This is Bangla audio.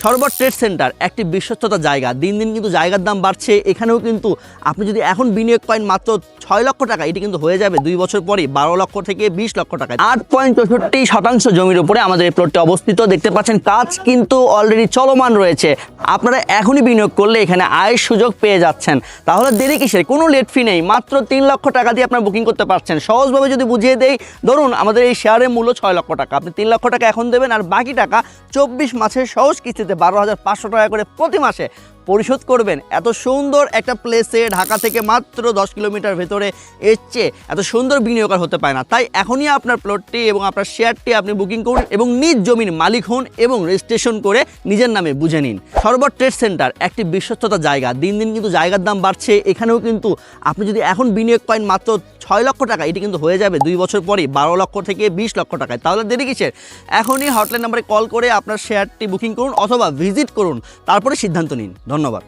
সরোবর ট্রেড সেন্টার একটি বিশ্বস্ততা জায়গা। দিন দিন কিন্তু জায়গার দাম বাড়ছে। এখানেও কিন্তু আপনি যদি এখন বিনিয়োগ করেন মাত্র 6 লক্ষ টাকা, এটি কিন্তু হয়ে যাবে 2 বছর পরে 12 লক্ষ থেকে 20 লক্ষ টাকা। 8.64% জমির উপরে আমাদের এই প্লটটি অবস্থিত। দেখতে পাচ্ছেন কাজ কিন্তু অলরেডি চলমান রয়েছে। আপনারা এখনই বিনিয়োগ করলে এখানে আয়ের সুযোগ পেয়ে যাচ্ছেন। তাহলে দেরি কিসের? কোনো লেট ফি নেই, মাত্র 3 লক্ষ টাকা দিয়ে আপনারা বুকিং করতে পারছেন। সহজভাবে যদি বুঝিয়ে দেই, ধরুন আমাদের এই শেয়ারের মূল্য 6 লক্ষ টাকা, আপনি 3 লক্ষ টাকা এখন দেবেন আর বাকি টাকা 24 মাসের সহজ কিস্তিতে 12,500 টাকা করে প্রতি মাসে পরিশোধ করবেন। এত সুন্দর একটা প্লেসে ঢাকা থেকে মাত্র 10 কিলোমিটার ভেতরে এসছে এত সুন্দর বিনিয়োগ আর হতে পারে না। তাই এখনই আপনার প্লটটি এবং আপনার শেয়ারটি আপনি বুকিং করুন এবং নিজ জমির মালিক হন এবং রেজিস্ট্রেশন করে নিজের নামে বুঝে নিন। সরোবর ট্রেড সেন্টার একটি বিশ্বস্ততা জায়গা। দিন দিন কিন্তু জায়গার দাম বাড়ছে। এখানেও কিন্তু আপনি যদি এখন বিনিয়োগ করেন মাত্র 6 লক্ষ টাকা, এটি কিন্তু হয়ে যাবে 2 বছর পরে 12 লক্ষ থেকে 20 লক্ষ টাকায়। তাহলে দেরি কিসের? এখনই হটলাইন নাম্বারে কল করে আপনার শেয়ারটি বুকিং করুন অথবা ভিজিট করুন, তারপরে সিদ্ধান্ত নিন। ধন্যবাদ।